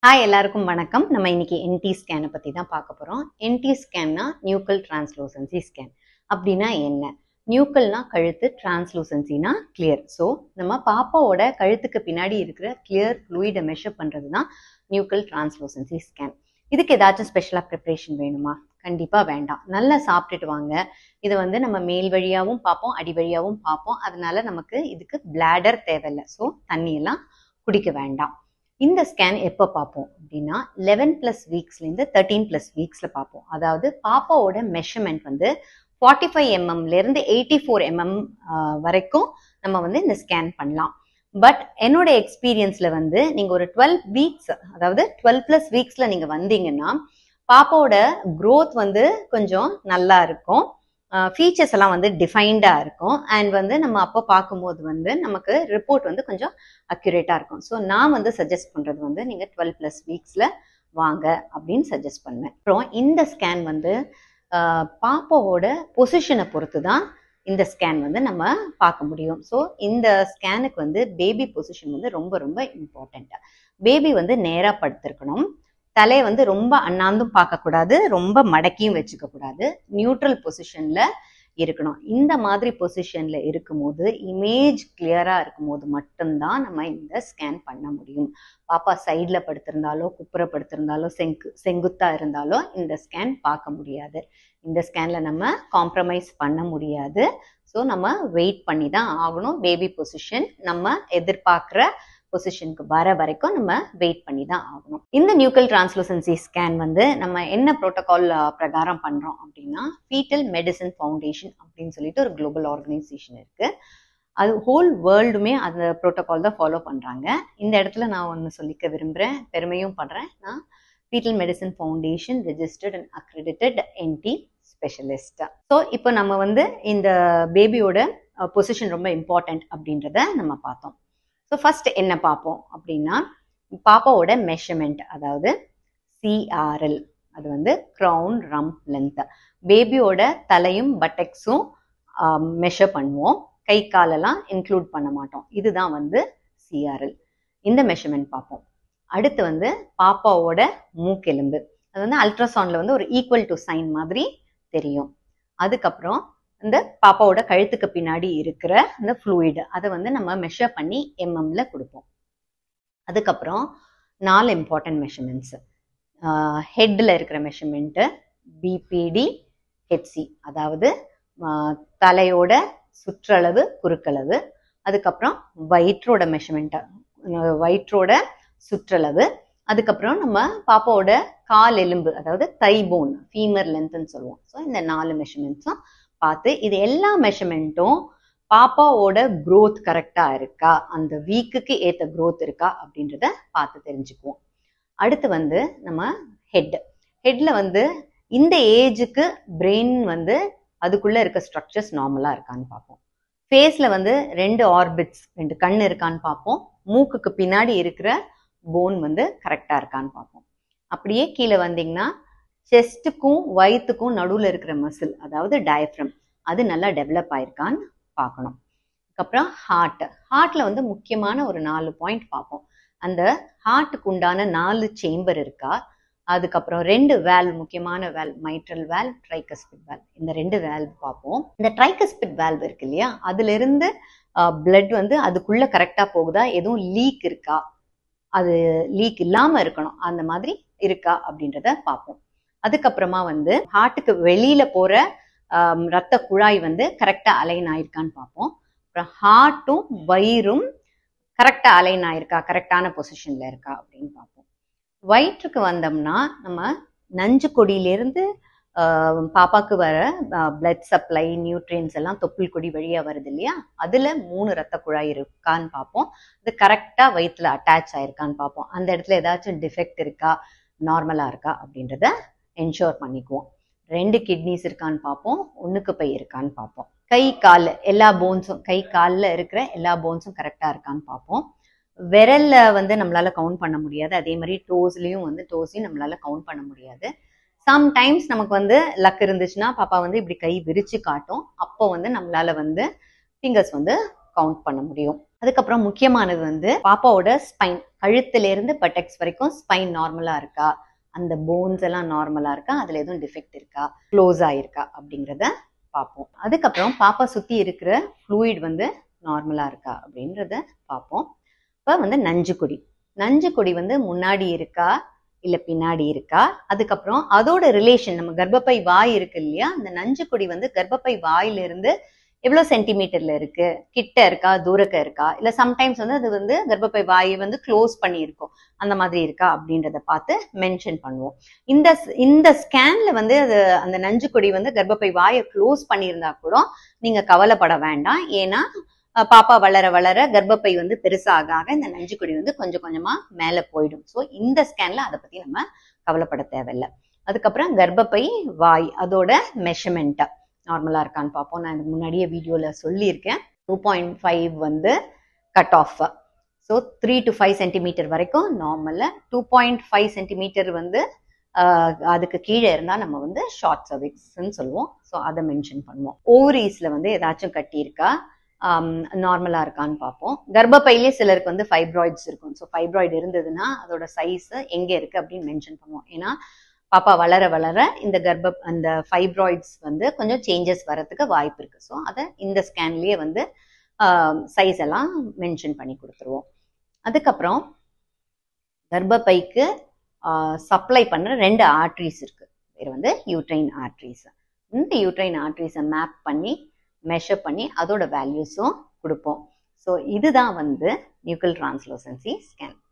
Hi எல்லாருக்கும் வணக்கம். நம்ம இன்னைக்கு NT ஸ்கேனை பற்றி தான் பார்க்க போகிறோம். NT ஸ்கேன்னா நியூக்கல் டிரான்ஸ்லூசன்சி ஸ்கேன். அப்படின்னா என்ன? நியூக்கல்னா கழுத்து, டிரான்ஸ்லூசன்சினா கிளியர். ஸோ நம்ம பாப்பாவோட கழுத்துக்கு பின்னாடி இருக்கிற கிளியர் ஃப்ளூயிடை மெஷர் பண்ணுறது தான் நியூக்கல் டிரான்ஸ்லூசன்சி ஸ்கேன். இதுக்கு ஏதாச்சும் ஸ்பெஷலாக ப்ரிப்ரேஷன் வேணுமா? கண்டிப்பாக வேண்டாம். நல்லா சாப்பிட்டுட்டு வாங்க. இதை நம்ம மேல் வழியாகவும் பார்ப்போம், அடி வழியாகவும் பார்ப்போம். அதனால நமக்கு இதுக்கு பிளாடர் தேவையில்லை. ஸோ தண்ணியெல்லாம் குடிக்க வேண்டாம். இந்த ஸ்கேன் எப்போ பார்ப்போம் அப்படின்னா 11+ வீக்ஸ்லேருந்து 13+ வீக்ஸில் பார்ப்போம். அதாவது பாப்பாவோட மெஷர்மெண்ட் 45 mmலேருந்து 84 mm வரைக்கும் நம்ம இந்த ஸ்கேன் பண்ணலாம். பட் என்னோட எக்ஸ்பீரியன்ஸில் நீங்கள் ஒரு 12 வீக்ஸ், அதாவது 12+ வீக்ஸில் நீங்கள் வந்தீங்கன்னா பாப்பாவோட க்ரோத் கொஞ்சம் நல்லா இருக்கும். ஃபீச்சர்ஸ் எல்லாம் டிஃபைன்டாக இருக்கும். அண்ட் நம்ம அப்போ பார்க்கும்போது நமக்கு ரிப்போர்ட் கொஞ்சம் அக்யூரேட்டாக இருக்கும். ஸோ நான் சஜஸ்ட் பண்ணுறது நீங்கள் 12+ வீக்ஸில் வாங்க அப்படின்னு சஜஸ்ட் பண்ணுவேன். அப்புறம் இந்த ஸ்கேன் பாப்பாவோட பொசிஷனை பொறுத்து தான் இந்த ஸ்கேன் நம்ம பார்க்க முடியும். ஸோ இந்த ஸ்கேனுக்கு பேபி பொசிஷன் ரொம்ப ரொம்ப இம்பார்ட்டண்ட். பேபி நேராக படுத்திருக்கணும். தலையை ரொம்ப அண்ணாந்தும் பார்க்கக்கூடாது, ரொம்ப மடக்கியும் வச்சுக்க கூடாது. நியூட்ரல் பொசிஷன்ல இருக்கணும். இந்த மாதிரி பொசிஷன்ல இருக்கும்போது இமேஜ் கிளியரா இருக்கும்போது மட்டும்தான் நம்ம இந்த ஸ்கேன் பண்ண முடியும். பாப்பா சைட்ல படுத்திருந்தாலோ, குப்புற படுத்திருந்தாலோ, செங்குத்தா இருந்தாலோ இந்த ஸ்கேன் பார்க்க முடியாது. இந்த ஸ்கேன்ல நம்ம காம்ப்ரமைஸ் பண்ண முடியாது. ஸோ நம்ம வெயிட் பண்ணி தான் ஆகணும். பேபி பொசிஷன் நம்ம எதிர்பார்க்குற பொசிஷனுக்கு வர வரைக்கும் நம்ம வெயிட் பண்ணி தான் ஆகணும். இந்த நியூக்கல் டிரான்ஸ்லூசன்சி ஸ்கேன் நம்ம என்ன ப்ரோட்டோகால் பிரகாரம் பண்றோம் அப்படின்னா ஃபீட்டல் மெடிசன் ஃபவுண்டேஷன் அப்படின்னு சொல்லிட்டு ஒரு குளோபல் ஆர்கனைசேஷன் இருக்கு. அது ஹோல் வேர்ல்டுமே அந்த ப்ரோட்டோகால் தான் ஃபாலோ பண்றாங்க. இந்த இடத்துல நான் ஒன்று சொல்லிக்க விரும்புறேன், பெருமையும் பண்றேன். நான் foetal medicine foundation registered and accredited NT specialist. So இப்போ நம்ம இந்த பேபியோட பொசிஷன் ரொம்ப இம்பார்ட்டன்ட் அப்படின்றத நம்ம பார்த்தோம். ஸோ ஃபர்ஸ்ட் என்ன பார்ப்போம் அப்படின்னா பாப்பாவோட மெஷர்மெண்ட், அதாவது CRL. அது க்ரௌன் ரம்ப் லென்த். பேபியோட தலையும் பட்டெக்ஸும் மெஷர் பண்ணுவோம். கை காலெல்லாம் இன்க்ளூட் பண்ண மாட்டோம். இதுதான் CRL. இந்த மெஷர்மெண்ட் பார்ப்போம். அடுத்து பாப்பாவோட மூக்கெலும்பு. அது அல்ட்ராசவுண்ட்ல ஒரு ஈக்குவல் டு சைன் மாதிரி தெரியும். அதுக்கப்புறம் இந்த பாப்பாவோட கழுத்துக்கு பின்னாடி இருக்கிற இந்த ஃப்ளூயிட் அதை நம்ம மெஷர் பண்ணி mmல கொடுப்போம். அதுக்கப்புறம் 4 இம்பார்ட்டன்ட் மெஷர்மெண்ட்ஸ். ஹெட்ல இருக்கிற மெஷர்மெண்ட் BPD HC, அதாவது தலையோட சுற்றளவு, குறுக்களவு. அதுக்கப்புறம் வயிற்றோட மெஷர்மெண்ட், வயிற்றோட சுற்றளவு. அதுக்கப்புறம் நம்ம பாப்பாவோட கால் எலும்பு, அதாவது தை போன், ஃபீமர் லென்த்னு சொல்லுவோம். ஸோ இந்த 4 மெஷர்மெண்ட்ஸும் பார்த்து இது எல்லா மெஷர்மெண்ட்டும் பாப்பாவோட க்ரோத் கரெக்டா இருக்கா, அந்த வீக்குக்கு ஏற்ற க்ரோத் இருக்கா அப்படின்றத பார்த்து தெரிஞ்சுக்குவோம். அடுத்து நம்ம ஹெட்ல இந்த ஏஜுக்கு பிரெயின் அதுக்குள்ள இருக்க ஸ்ட்ரக்சர்ஸ் நார்மலா இருக்கான்னு பார்ப்போம். ஃபேஸ்ல 2 ஆர்பிட்ஸ், 2 கண் இருக்கான்னு பார்ப்போம். மூக்குக்கு பின்னாடி இருக்கிற போன் கரெக்டா இருக்கான்னு பார்ப்போம். அப்படியே கீழே வந்தீங்கன்னா செஸ்ட்டுக்கும் வயிற்றுக்கும் நடுவில் இருக்கிற மசில், அதாவது டயஃப்ரம், அது நல்லா டெவலப் ஆயிருக்கான்னு பார்க்கணும். அதுக்கப்புறம் ஹார்ட்ல முக்கியமான ஒரு 4 பாயிண்ட் பார்ப்போம். அந்த ஹார்ட்டுக்கு உண்டான 4 சேம்பர் இருக்கா. அதுக்கப்புறம் 2 வேல்வ், முக்கியமான valve, mitral valve, tricuspid valve. இந்த 2 வேல்வ் பார்ப்போம். இந்த ட்ரைகஸ்பிட் வேல்வ் இருக்கு இல்லையா, அதுல இருந்து பிளட் அதுக்குள்ள கரெக்டா போகுதா, எதுவும் லீக் இருக்கா, அது லீக் இல்லாம இருக்கணும், அந்த மாதிரி இருக்கா அப்படின்றத பார்ப்போம். அதுக்கப்புறமா ஹார்ட்டுக்கு வெளியில போற ரத்த குழாய் கரெக்டா அலைன் ஆயிருக்கான்னு பார்ப்போம். அப்புறம் ஹார்ட்டும் வயிறும் கரெக்டா அலைன் ஆயிருக்கா, கரெக்டான பொசிஷன்ல இருக்கா அப்படின்னு பார்ப்போம். வயிற்றுக்கு வந்தோம்னா நம்ம நஞ்சு கொடியிலிருந்து பாப்பாக்கு வர பிளட் சப்ளை, நியூட்ரியன்ஸ் எல்லாம் தொப்புள் கொடி வழியா வருது இல்லையா, அதுல 3 ரத்த குழாய் இருக்கான்னு பார்ப்போம். அது கரெக்டா வயிற்றுல அட்டாச் ஆயிருக்கான்னு பார்ப்போம். அந்த இடத்துல ஏதாச்சும் டிஃபெக்ட் இருக்கா, நார்மலா இருக்கா அப்படின்றத என்ஷோர் பண்ணிக்குவோம். 2 கிட்னிஸ் இருக்கான்னு பார்ப்போம், ஒண்ணுக்கு பை இருக்கான்னு பார்ப்போம். கை கால் எல்லா போன்ஸும், கை காலில் இருக்கிற எல்லா போன்ஸும் கரெக்டா இருக்கான்னு பார்ப்போம். விரல்ல நம்மளால கவுண்ட் பண்ண முடியாது. அதே மாதிரி டோஸையும் நம்மளால கவுண்ட் பண்ண முடியாது. சம்டைம்ஸ் நமக்கு லக் இருந்துச்சுன்னா பாப்பா இப்படி கை விரிச்சு காட்டும். அப்போ நம்மளால ஃபிங்கர்ஸ் கவுண்ட் பண்ண முடியும். அதுக்கப்புறம் முக்கியமானது வந்து பாப்பாவோட ஸ்பைன், கழுத்துல இருந்து பட்டெக்ஸ் வரைக்கும் ஸ்பைன் நார்மலா இருக்கா, அந்த போன்ஸ் எல்லாம் நார்மலா இருக்கா, அதுல எதுவும் டிஃபெக்ட் இருக்கா, க்ளோஸ் ஆயிருக்கா அப்படிங்கிறத பார்ப்போம். அதுக்கப்புறம் பாப்பா சுத்தி இருக்கிற ஃப்ளூயிட் வந்து நார்மலா இருக்கா அப்படின்றத பார்ப்போம். இப்போ வந்து நஞ்சுக்கொடி, நஞ்சுக்கொடி வந்து முன்னாடி இருக்கா இல்ல பின்னாடி இருக்கா, அதுக்கப்புறம் அதோட ரிலேஷன், நம்ம கர்ப்பப்பை வாய் இருக்கு இல்லையா, அந்த நஞ்சுக்கொடி வந்து கர்ப்பப்பை வாயிலிருந்து எவ்வளவு சென்டிமீட்டர்ல இருக்கு, கிட்ட இருக்கா தூரக்க இருக்கா, இல்ல சம்டைம்ஸ் வந்து அது வந்து கர்ப்பப்பை வாயை வந்து க்ளோஸ் பண்ணி இருக்கும், அந்த மாதிரி இருக்கா அப்படின்றத பார்த்து மென்ஷன் பண்ணுவோம். இந்த ஸ்கேன்ல வந்து அது அந்த நஞ்சுக்கொடி வந்து கர்ப்பப்பை வாயை க்ளோஸ் பண்ணியிருந்தா கூட நீங்க கவலைப்பட வேண்டாம். ஏன்னா பாப்பா வளர வளர கர்ப்பப்பை வந்து பெருசாக ஆக இந்த நஞ்சுக்கொடி வந்து கொஞ்சம் கொஞ்சமா மேல போயிடும். ஸோ இந்த ஸ்கேன்ல அதை பத்தி நம்ம கவலைப்பட தேவையில்லை. அதுக்கப்புறம் கர்ப்பப்பை வாய் அதோட மெஷர்மெண்ட் நார்மலா இருக்கான்னு பார்ப்போம். நான் இதுக்கு முன்னாடியே வீடியோல சொல்லியிருக்கேன். 2.5 வந்து cut off. So 3 to 5 centimetre வரைக்கும் நார்மல்ல, 2.5 சென்டிமீட்டர் வந்து அதுக்கு கீழே இருந்தா நம்ம வந்து ஷார்ட் சர்விக்ஸ்ன்னு சொல்லுவோம். ஸோ அதை மென்ஷன் பண்ணுவோம். ஓவரீஸ்ல வந்து ஏதாச்சும் கட்டி இருக்கா, நார்மலா இருக்கான்னு பார்ப்போம். கர்ப்பப்பையிலே சிலருக்கு வந்து ஃபைப்ராய்ட்ஸ் இருக்கும். ஸோ ஃபைப்ராய்டு இருந்ததுன்னா அதோட சைஸ் எங்க இருக்கு அப்படின்னு மென்ஷன் பண்ணுவோம். ஏன்னா பாப்பா வளர வளர இந்த அந்த ஃபைப்ராய்ட்ஸ் வந்து கொஞ்சம் சேஞ்சஸ் வரதுக்கு வாய்ப்பு இருக்கு. ஸோ அதை இந்த ஸ்கேன்லயே வந்து சைஸ் எல்லாம் மென்ஷன் பண்ணி கொடுத்துருவோம். அதுக்கப்புறம் கர்ப்பப்பைக்கு சப்ளை பண்ற 2 ஆர்ட்ரிஸ் இருக்கு. இது வந்து யூட்ரைன் ஆர்ட்ரிஸ். இந்த யூட்ரைன் ஆர்ட்ரிஸை மேப் பண்ணி மெஷர் பண்ணி அதோட வேல்யூஸும் கொடுப்போம். ஸோ இதுதான் வந்து நியூக்கல் டிரான்ஸ்லூசன்சி ஸ்கேன்.